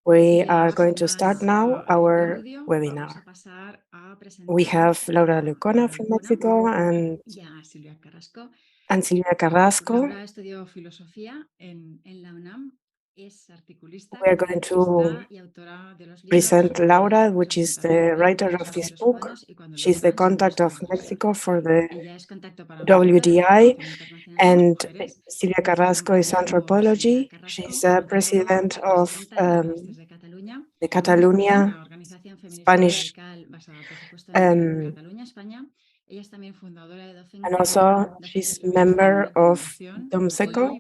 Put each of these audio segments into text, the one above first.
We are going to start now our webinar. We have Laura Lecuona from Mexico and Silvia Carassco. Silvia Carassco. Laura estudió filosofía en la UNAM. Es articulista, we are going to present Laura, which is the writer of this book. She's the contact of Mexico for the WDI, and Silvia Carrasco is anthropology. She's president of the Catalonia Spanish, and also she's member of DOMSECO,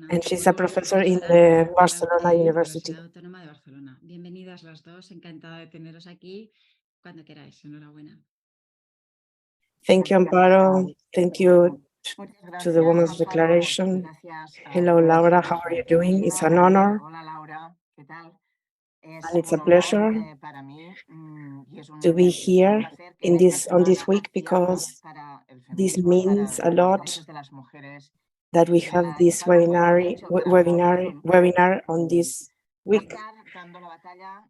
and she's a professor in the Barcelona University. Bienvenidas las dos, encantada de teneros aquí cuando queráis. Enhorabuena. Thank you, Amparo. Thank you to the Women's Declaration. Hello, Laura. How are you doing? It's an honor. And it's a pleasure to be here on this week, because this means a lot that we have this webinar on this week,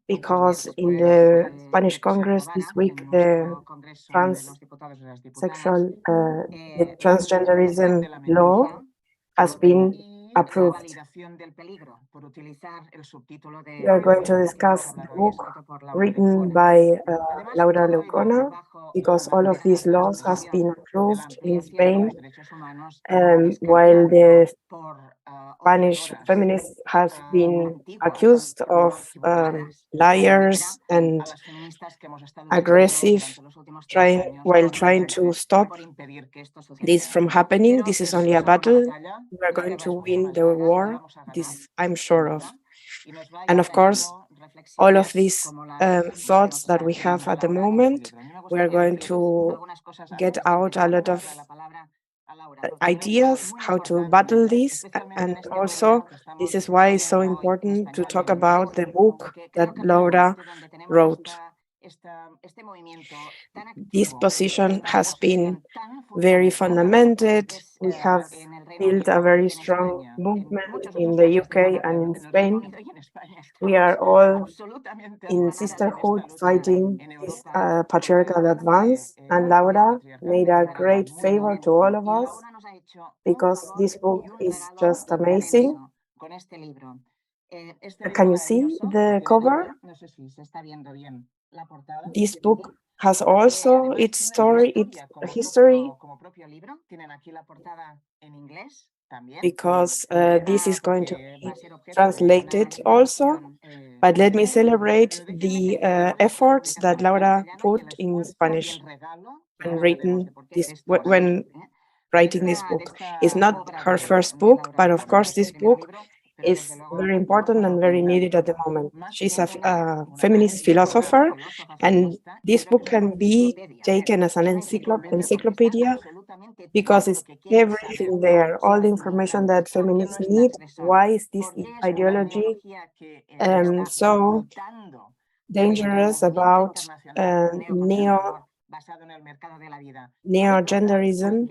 because in the Spanish Congress this week, the transgenderism law has been approved. We are going to discuss the book written by Laura Lecuona, because all of these laws have been approved in Spain, while the Spanish feminists have been accused of liars and aggressive while trying to stop this from happening. This is only a battle. We are going to win the war, this I'm sure of. And of course, all of these thoughts that we have at the moment, we are going to get out a lot of ideas how to battle this. And also, this is why it's so important to talk about the book that Laura wrote. This position has been very fundamented. We have built a very strong movement in the UK and in Spain. We are all in sisterhood fighting this patriarchal advance, and Laura made a great favor to all of us, because this book is just amazing. Can you see the cover? This book has also its story, its history, because this is going to be translated also. But let me celebrate the efforts that Laura put in Spanish when writing this book. It's not her first book, but of course this book is very important and very needed at the moment. She's a feminist philosopher, and this book can be taken as an encyclopedia, because it's everything there, all the information that feminists need. Why is this ideology so dangerous about neo-genderism,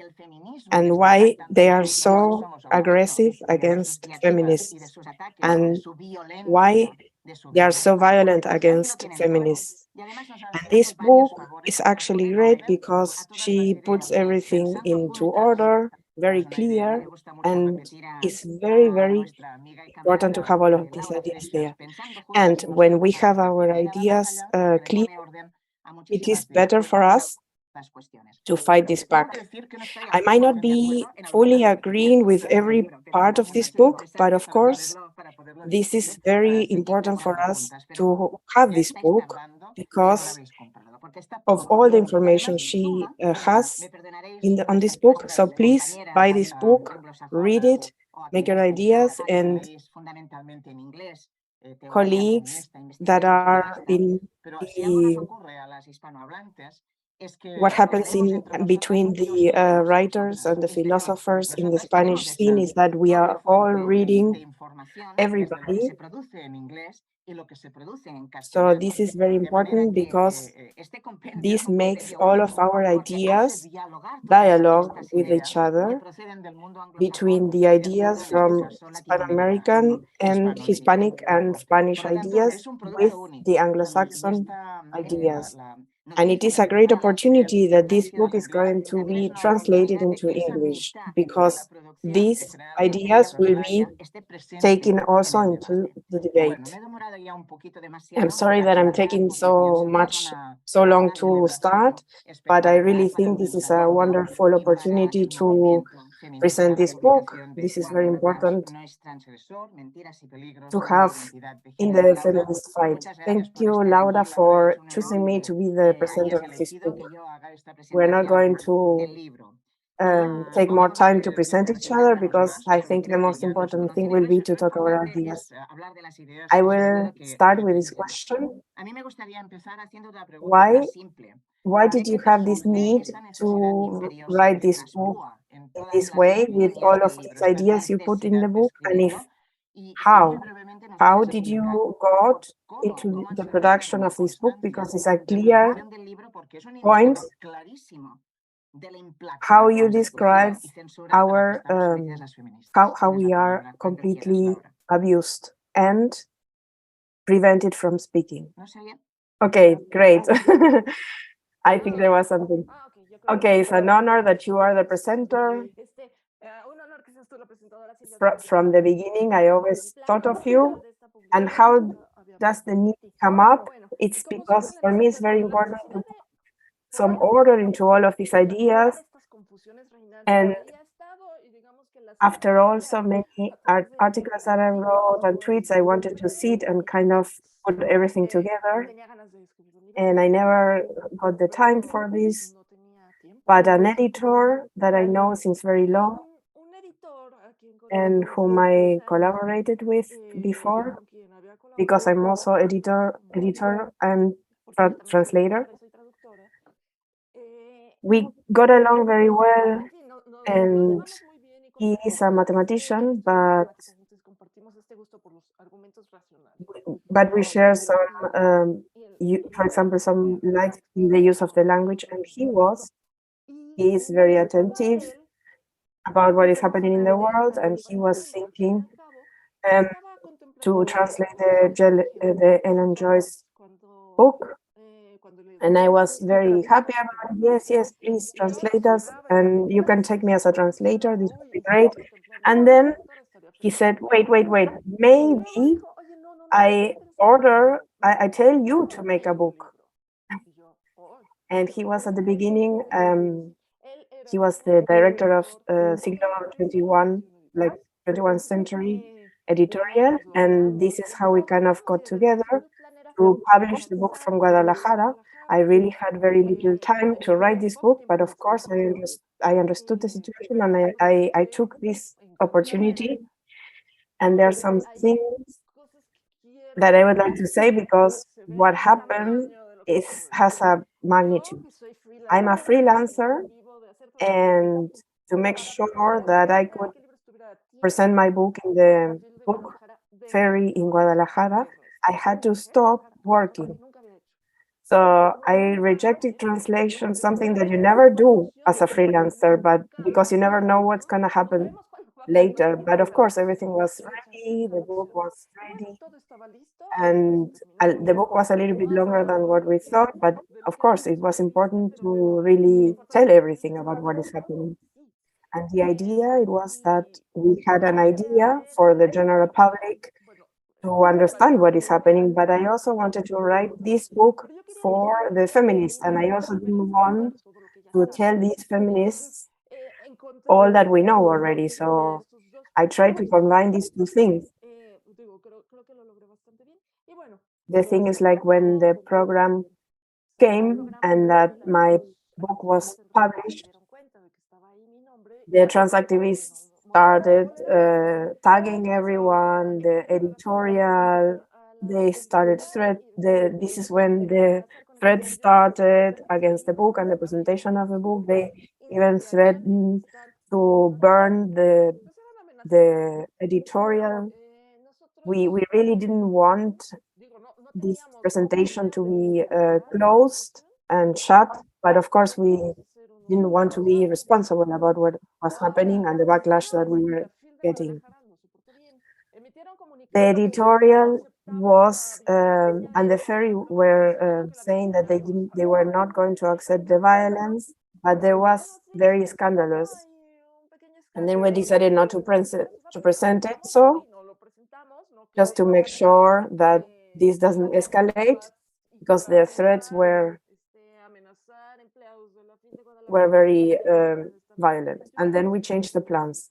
and why they are so aggressive against feminists, and why they are so violent against feminists. And this book is actually great because she puts everything into order, very clear, and it's very, very important to have all of these ideas there. And when we have our ideas clear, it is better for us to fight this back. I might not be fully agreeing with every part of this book, but of course, this is very important for us to have this book because of all the information she has on this book. So please buy this book, read it, make your ideas, and colleagues that are in the what happens in between the writers and the philosophers in the Spanish scene is that we are all reading everybody. So this is very important because this makes all of our ideas dialogue with each other between the ideas from Hispano-American and Hispanic and Spanish ideas with the Anglo-Saxon ideas. And it is a great opportunity that this book is going to be translated into English because these ideas will be taken also into the debate. I'm sorry that I'm taking so long to start, but I really think this is a wonderful opportunity to present this book. This is very important to have in the feminist fight. Thank you, Laura, for choosing me to be the presenter of this book. We're not going to take more time to present each other because I think the most important thing will be to talk about ideas. I will start with this question. Why did you have this need to write this book in this way with all of these ideas you put in the book? And if how did you got into the production of this book? Because it's a clear point how you describe our how we are completely abused and prevented from speaking. Okay, great. I think there was something. Okay, it's an honor that you are the presenter. From the beginning, I always thought of you. And how does the need come up? It's because for me, it's very important to put some order into all of these ideas. And after all so many articles that I wrote and tweets, I wanted to sit and kind of put everything together. And I never got the time for this. But an editor that I know since very long and whom I collaborated with before, because I'm also editor and translator. We got along very well, and he is a mathematician, but we share some, for example, some likes in the use of the language, and he is very attentive about what is happening in the world, and he was thinking to translate the Ellen Joyce book, and I was very happy about it. Yes, please translate us, and you can take me as a translator. This would be great. And then he said, wait, maybe I tell you to make a book. And he was at the beginning, he was the director of Siglo 21, like 21st century editorial. And this is how we kind of got together to publish the book from Guadalajara. I really had very little time to write this book, but of course I understood the situation and I took this opportunity. And there are some things that I would like to say because what happened has a magnitude. I'm a freelancer, and to make sure that I could present my book in the book ferry in Guadalajara, I had to stop working. So I rejected translation, something that you never do as a freelancer, but because you never know what's going to happen later. But of course, everything was ready, the book was ready, and the book was a little bit longer than what we thought, but of course, it was important to really tell everything about what is happening. And the idea, it was that we had an idea for the general public to understand what is happening, but I also wanted to write this book for the feminists, and I also didn't want to tell these feminists all that we know already. So I tried to combine these two things. The thing is, like, when the program came and that my book was published, the transactivists started tagging everyone, the editorial, they started this is when the threats started against the book and the presentation of the book. They even threatened to burn the editorial. We really didn't want this presentation to be closed and shut, but of course we didn't want to be responsible about what was happening and the backlash that we were getting. The editorial was and the ferry were saying that they were not going to accept the violence, but there was very scandalous. And then we decided not to present it, so just to make sure that this doesn't escalate, because the threats were very violent. And then we changed the plans.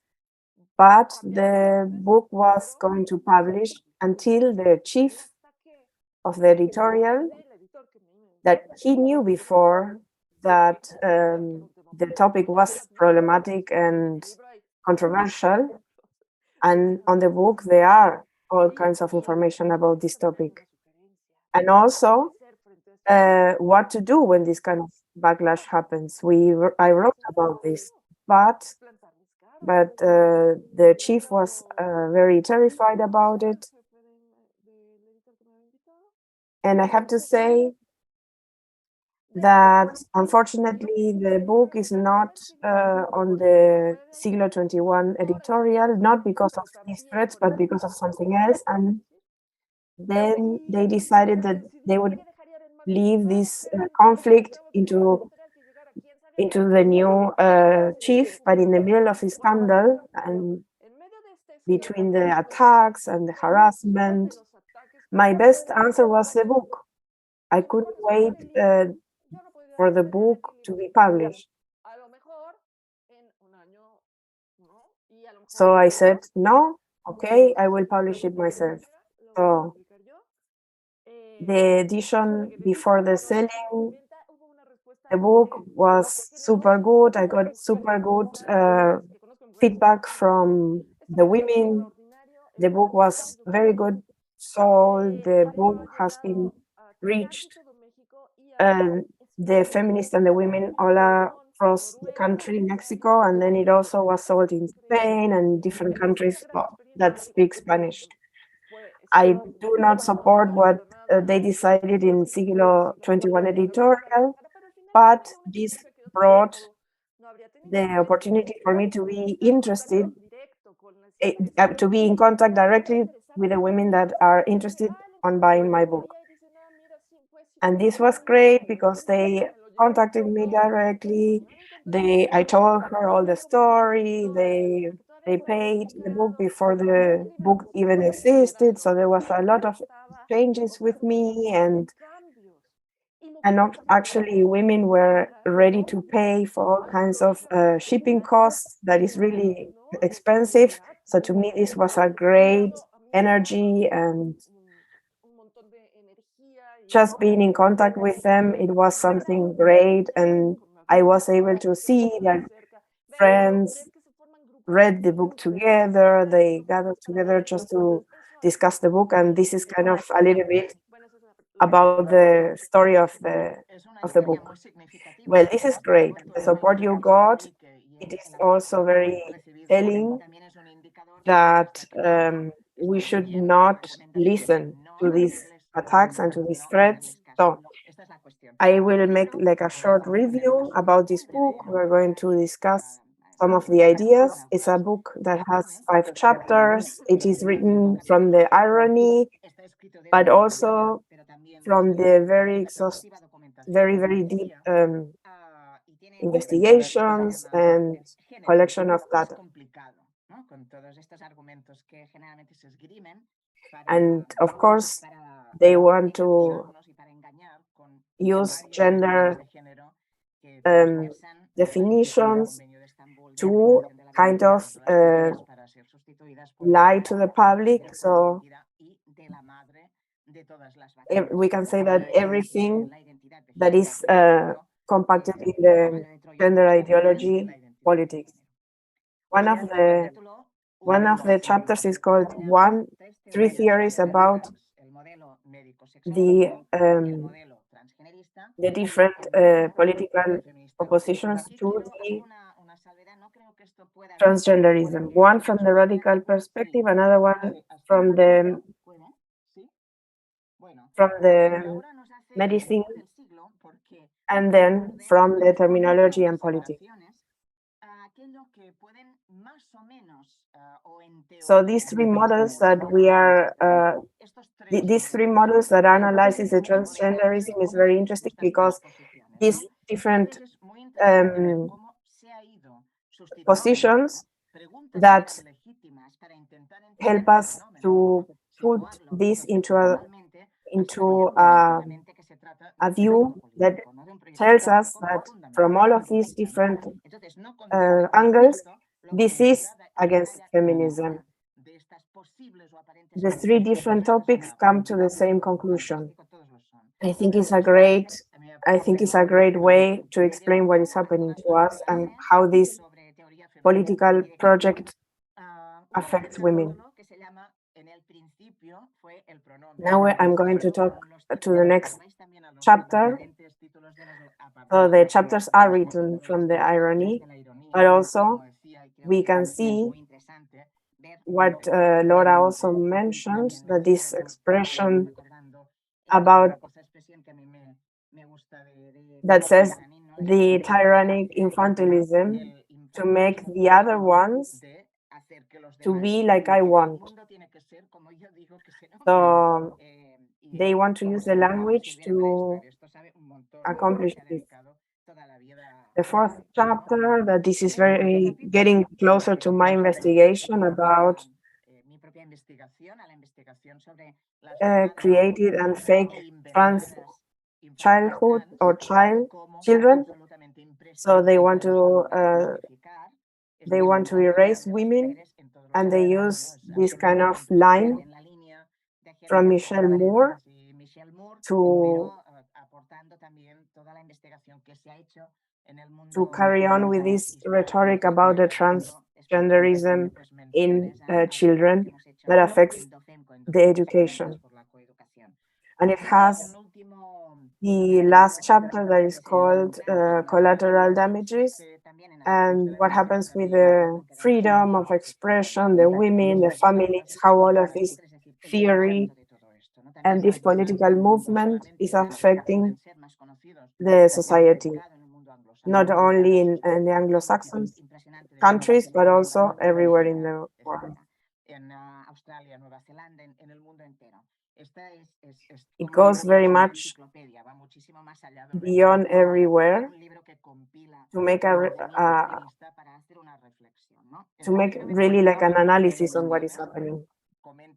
But the book was going to publish until the chief of the editorial, that he knew before that the topic was problematic and controversial. And on the book, there are all kinds of information about this topic. And also what to do when this kind of backlash happens. I wrote about this, but the chief was very terrified about it. And I have to say that unfortunately the book is not on the Siglo XXI editorial, not because of these threats, but because of something else. And then they decided that they would leave this conflict into the new chief, but in the middle of his scandal and between the attacks and the harassment, my best answer was the book. I couldn't wait for the book to be published. So I said, no, okay, I will publish it myself. So the edition before the selling, the book was super good. I got super good feedback from the women. The book was very good sold. The book has been reached the feminists and the women all across the country, Mexico, and then it also was sold in Spain and different countries that speak Spanish. I do not support what they decided in Siglo XXI editorial, but this brought the opportunity for me to be interested, to be in contact directly with the women that are interested on buying my book. And this was great because they contacted me directly. I told her all the story. They paid the book before the book even existed. So there was a lot of exchanges with me, and not actually women were ready to pay for all kinds of shipping costs that is really expensive. So to me, this was a great energy, and just being in contact with them, it was something great. And I was able to see that friends read the book together, they gathered together just to discuss the book. And this is kind of a little bit about the story of the book. Well, this is great. The support you got, it is also very telling that we should not listen to these attacks and to these threats. So I will make like a short review about this book. We're going to discuss some of the ideas. It's a book that has 5 chapters. It is written from the irony, but also from the very deep investigations and collection of data. And of course, they want to use gender definitions to kind of lie to the public. So we can say that everything that is compacted in the gender ideology politics. One of the chapters is called 3 theories about the the different political oppositions to the transgenderism. One from the radical perspective, another one from the medicine, and then from the terminology and politics. So these three models that we are, these three models that analyzes the transgenderism is very interesting because these different positions that help us to put this into a view that tells us that from all of these different angles, this is against feminism. The three different topics come to the same conclusion. I think it's a great way to explain what is happening to us and how this political project affects women. Now I'm going to talk to the next chapter. So the chapters are written from the irony, but also we can see what Laura also mentioned, that this expression about that says the tyrannic infantilism to make the other ones to be like I want. So they want to use the language to accomplish this. The fourth chapter, that this is very getting closer to my investigation about created and fake trans childhood or children. So they want to erase women, and they use this kind of line from Michelle Moore to carry on with this rhetoric about the transgenderism in children that affects the education. And it has the last chapter that is called collateral damages, and what happens with the freedom of expression, the women, the families, how all of this theory and this political movement is affecting the society, not only in the Anglo-Saxon countries, but also everywhere in the world. It goes very much beyond everywhere to make really like an analysis on what is happening.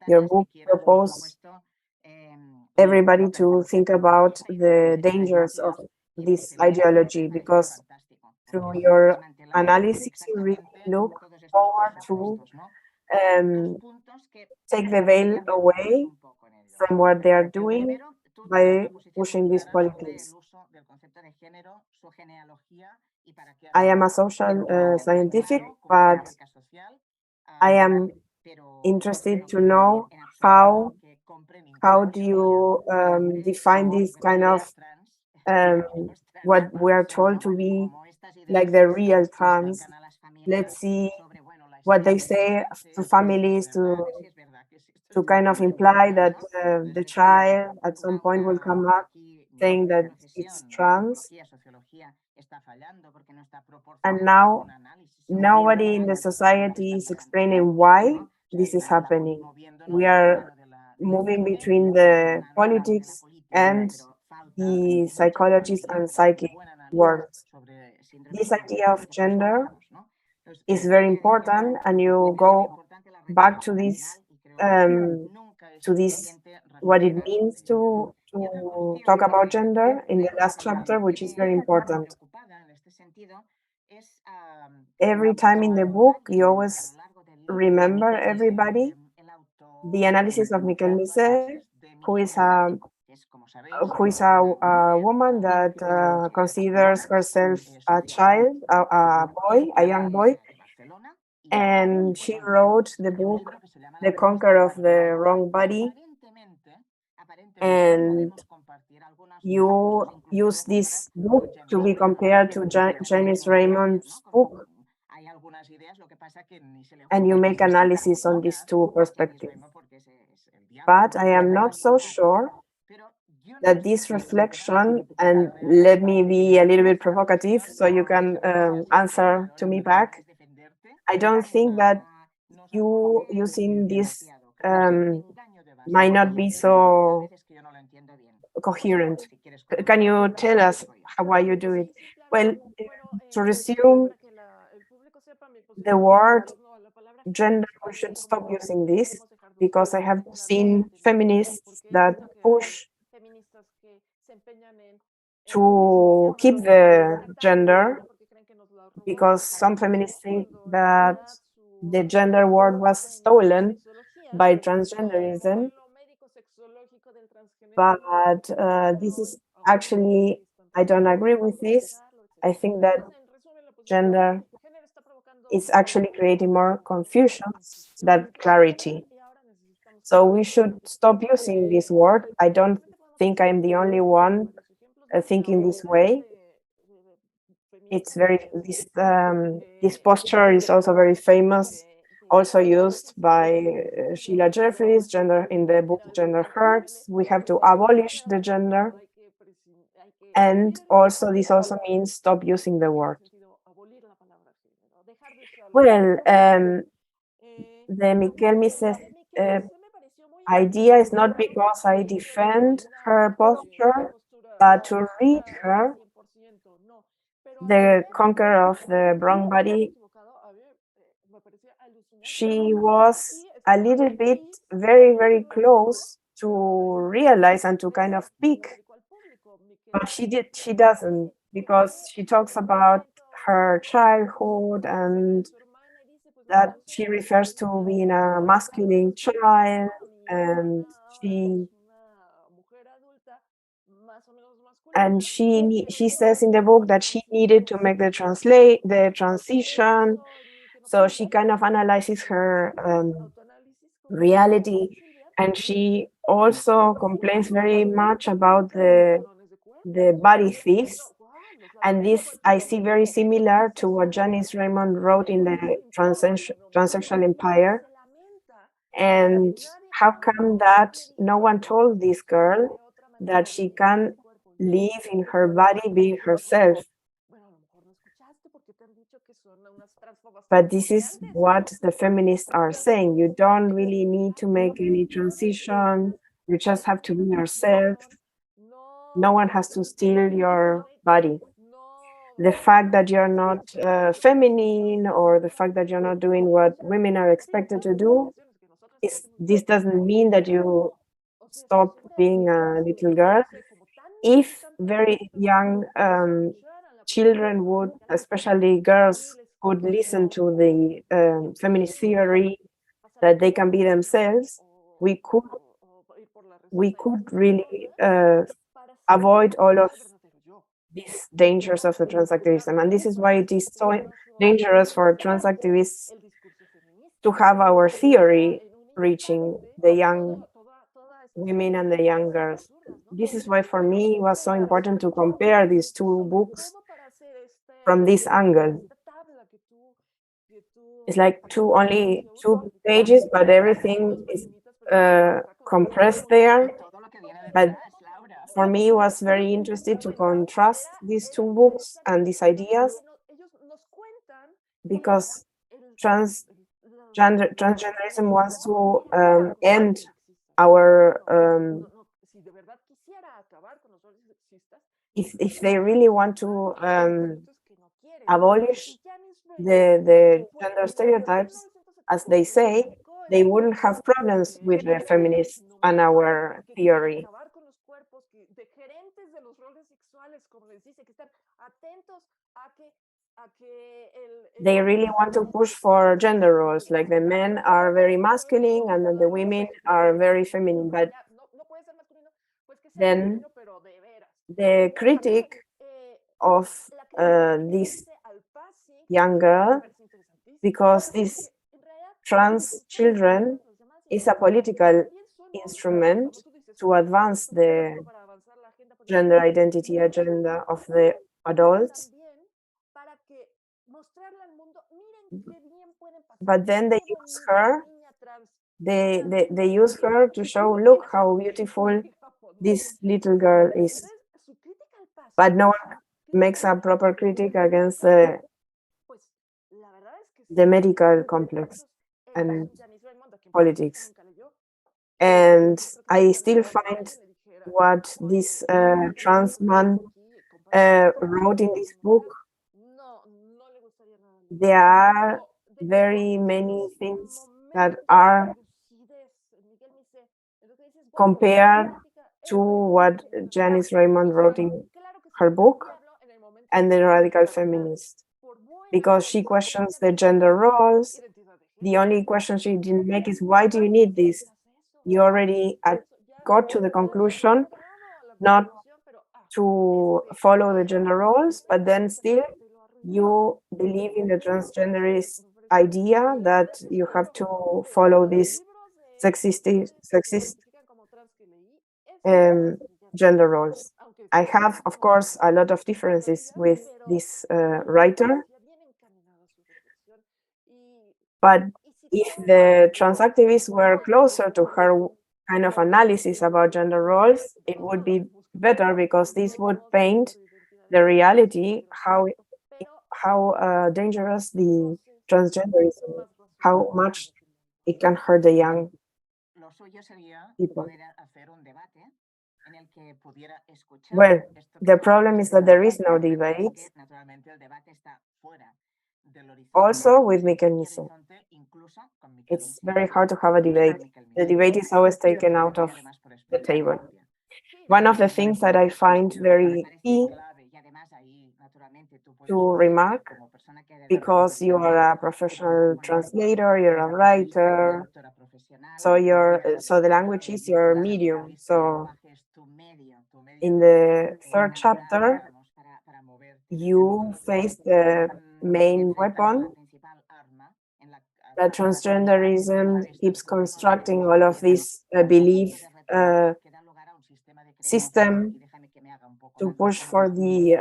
Your book proposes everybody to think about the dangers of this ideology, because through your analysis you really look forward to take the veil away from what they are doing by pushing these politics. I am a social scientific, but I am interested to know how do you define this kind of what we are told to be like the real trans. Let's see what they say to families to kind of imply that the child at some point will come up saying that it's trans. And now nobody in the society is explaining why this is happening. We are moving between the politics and the psychologists and psychic worlds. This idea of gender is very important, and you go back to this what it means to talk about gender in the last chapter, which is very important. Every time in the book, you always remember everybody. The analysis of Miquel Misé, who is a woman that considers herself a child, a young boy, and she wrote the book The Conquer of the Wrong Body, and you use this book to be compared to Janice Raymond's book, and you make analysis on these two perspectives. But I am not so sure that this reflection, and let me be a little bit provocative so you can answer to me back. I don't think that you using this might not be so coherent. Can you tell us why you do it? Well, to resume the word gender, we should stop using this, because I have seen feminists that push to keep the gender, because some feminists think that the gender word was stolen by transgenderism. But this is actually, I don't agree with this. I think that gender is actually creating more confusion than clarity. So we should stop using this word. I don't think I'm the only one thinking this way. It's very, this posture is also very famous, also used by Sheila Jeffries, gender, in the book Gender Hurts. We have to abolish the gender. And also, this also means stop using the word. Well, the Miquel Mises idea is not because I defend her posture, but to read her, the conqueror of the brown body, she was a little bit very, very close to realize and to kind of peak. But she doesn't, because she talks about her childhood and that she refers to being a masculine child, and she says in the book that she needed to make the transition. So she kind of analyzes her reality, and she also complains very much about the body thieves. And this I see very similar to what Janice Raymond wrote in the Transsexual Empire. And how come that no one told this girl that she can live in her body being herself? But this is what the feminists are saying. You don't really need to make any transition. You just have to be yourself. No one has to steal your body. The fact that you're not feminine, or the fact that you're not doing what women are expected to do, this doesn't mean that you stop being a little girl. If very young children would, especially girls, would listen to the feminist theory that they can be themselves, we could really avoid all of these dangers of the transactivism. And this is why it is so dangerous for transactivists to have our theory reaching the young women and the young girls. This is why for me it was so important to compare these two books from this angle. It's like only two pages, but everything is compressed there. But for me, it was very interesting to contrast these two books and these ideas, because transgenderism wants to end our if they really want to abolish the gender stereotypes, as they say, they wouldn't have problems with the feminists and our theory. They really want to push for gender roles, like the men are very masculine and then the women are very feminine. But then the critic of this young girl, because these trans children is a political instrument to advance the gender identity agenda of the adults. But then they use her. They use her to show, look how beautiful this little girl is. But no one makes a proper critique against the medical complex and politics. And I still find what this trans man wrote in this book. There are very many things that are compared to what Janice Raymond wrote in her book and the radical feminist, because she questions the gender roles. The only question she didn't make is, why do you need this? You already got to the conclusion not to follow the gender roles, but then still you believe in the transgenderist idea that you have to follow this sexist gender roles. I have, of course, a lot of differences with this writer, but if the transactivists were closer to her kind of analysis about gender roles, it would be better, because this would paint the reality, how dangerous the transgenderism, how much it can hurt the young people. Well, the problem is that there is no debate. Also with mechanism. It's very hard to have a debate. The debate is always taken out of the table. One of the things that I find very key to remark, because you are a professional translator, you're a writer, so the language is your medium. So in the third chapter, you face the main weapon that transgenderism keeps constructing all of this belief system to push for the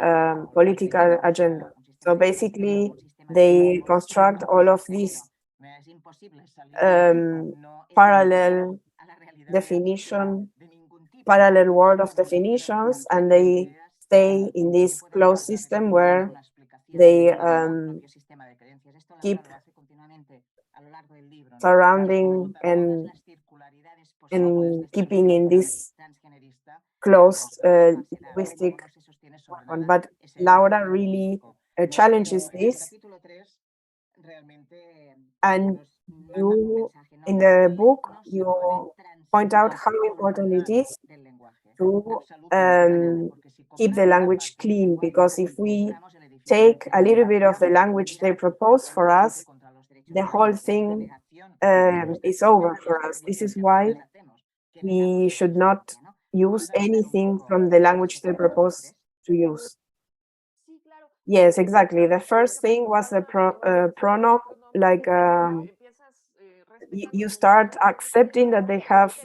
political agenda. So basically, they construct all of these parallel definition, parallel world of definitions, and they stay in this closed system where they keep surrounding and keeping in this closed linguistic one. But Laura really challenges this, and you, in the book, you point out how important it is to keep the language clean, because if we take a little bit of the language they propose for us, the whole thing is over for us. This is why we should not use anything from the language they propose to use. Yes, exactly. The first thing was the pronoun, like you start accepting that they have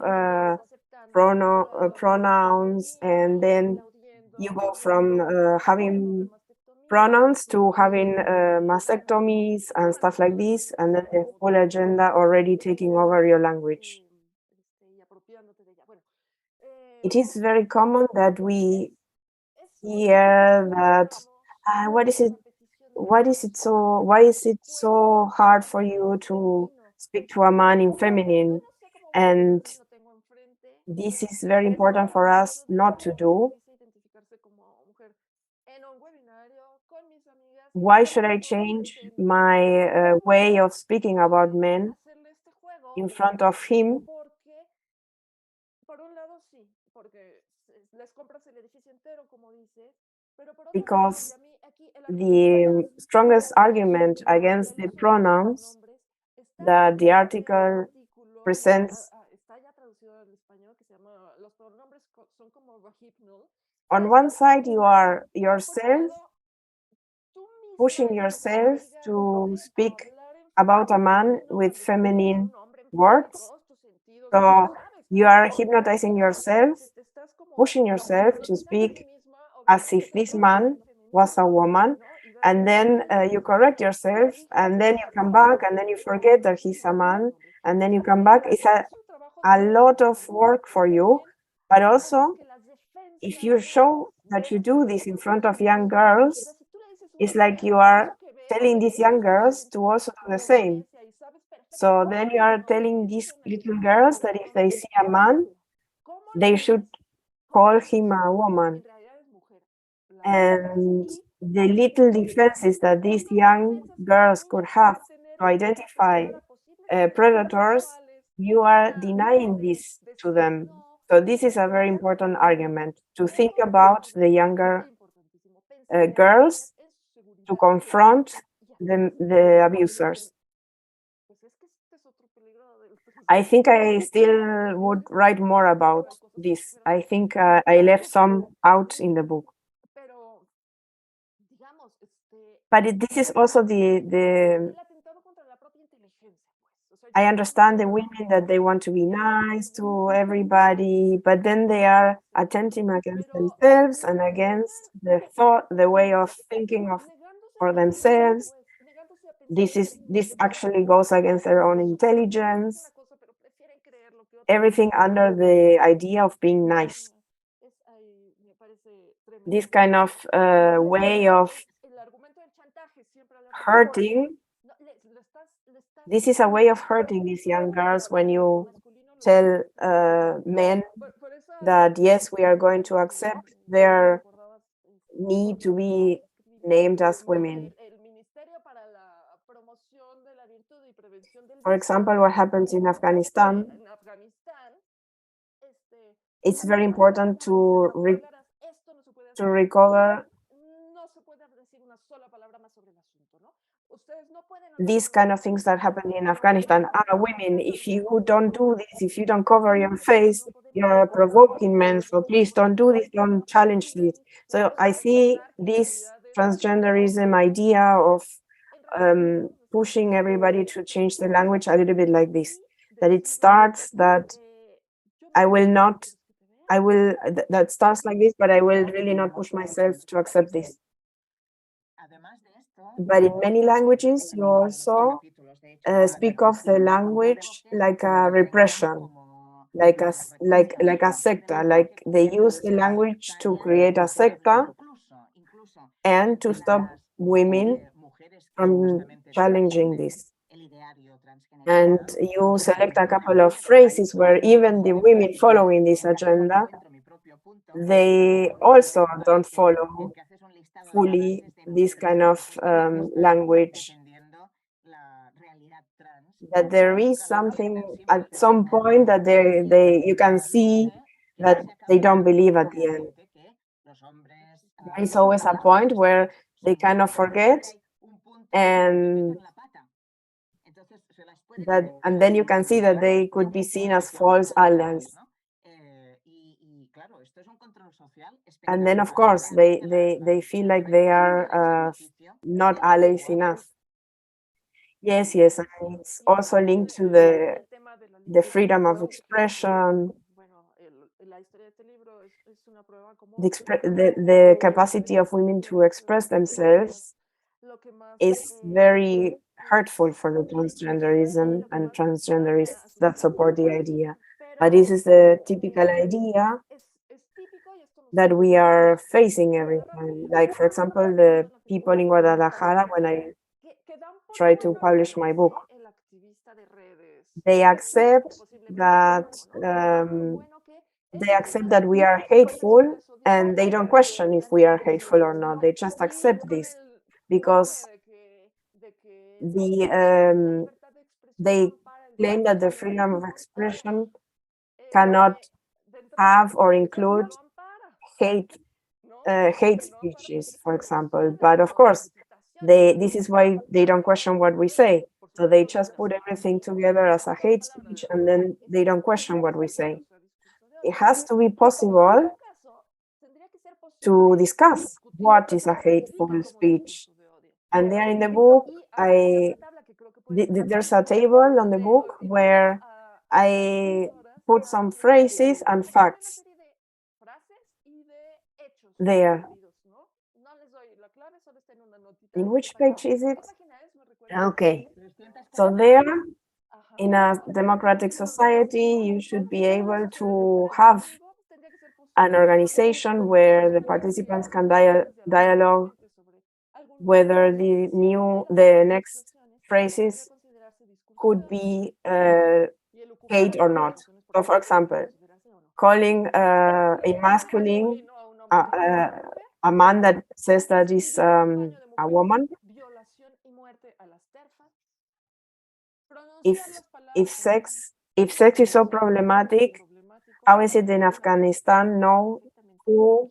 pronouns, and then you go from having pronouns to having mastectomies and stuff like this, and then the full agenda already taking over your language. It is very common that we hear that, why is it so hard for you to speak to a man in feminine? And this is very important for us not to do. Why should I change my way of speaking about men in front of him? Because the strongest argument against the pronouns that the article presents, on one side you are yourself pushing yourself to speak about a man with feminine words, so you are hypnotizing yourself pushing yourself to speak as if this man was a woman, and then you correct yourself, and then you come back, and then you forget that he's a man, and then you come back. It's a lot of work for you, but also if you show that you do this in front of young girls, it's like you are telling these young girls to also do the same. So then you are telling these little girls that if they see a man, they should call him a woman. And the little defenses that these young girls could have to identify predators, you are denying this to them. So this is a very important argument, to think about the younger girls, to confront the abusers. I think I still would write more about this. I think I left some out in the book. But this is also I understand the women that they want to be nice to everybody, but then they are attempting against themselves and against the way of thinking for themselves. This actually goes against their own intelligence. Everything under the idea of being nice. This kind of way of hurting. This is a way of hurting these young girls when you tell men that, yes, we are going to accept their need to be named as women. For example, what happens in Afghanistan, it's very important to recover these kind of things that happen in Afghanistan. Women, if you don't do this, if you don't cover your face, you're provoking men, so please don't do this, don't challenge this. So I see this transgenderism idea of pushing everybody to change the language a little bit like this, that it starts that that starts like this, but I will really not push myself to accept this. But in many languages, you also speak of the language like a repression, like a secta, like they use the language to create a secta and to stop women from challenging this. And you select a couple of phrases where even the women following this agenda, they also don't follow fully this kind of language. That there is something at some point that you can see that they don't believe at the end. There is always a point where they kind of forget, and then you can see that they could be seen as false allies. And then, of course, they feel like they are not allies enough. Yes, and it's also linked to the freedom of expression, the capacity of women to express themselves is very hurtful for the transgenderism and transgenderists that support the idea. But this is the typical idea that we are facing every time. Like, for example, the people in Guadalajara, when I try to publish my book, they accept that we are hateful, and they don't question if we are hateful or not. They just accept this because they claim that the freedom of expression cannot have or include hate speeches, for example. But of course, this is why they don't question what we say. So they just put everything together as a hate speech, and then they don't question what we say. It has to be possible to discuss what is a hateful speech. And there in the book, there's a table on the book where I put some phrases and facts. there. In which page is it? Okay. So there, in a democratic society, you should be able to have an organization where the participants can dialogue whether the next phrases could be hate or not. So, for example, calling a masculine a man that says that is a woman. If sex is so problematic, how is it in Afghanistan now who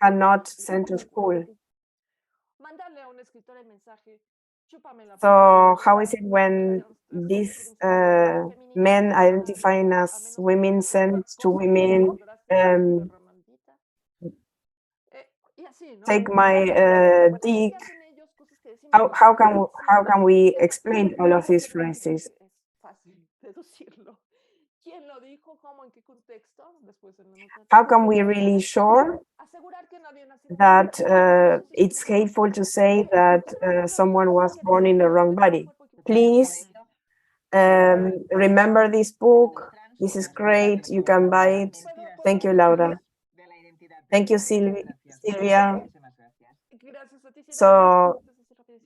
cannot send to school? So how is it when these men identifying as women send to women, take my dick? How can we explain all of these phrases? How can we really sure that it's hateful to say that someone was born in the wrong body? Please remember this book. This is great. You can buy it. Thank you, Laura. Thank you, Silvia. So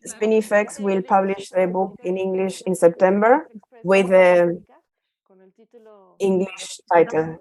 Spinifex will publish the book in English in September with the English title.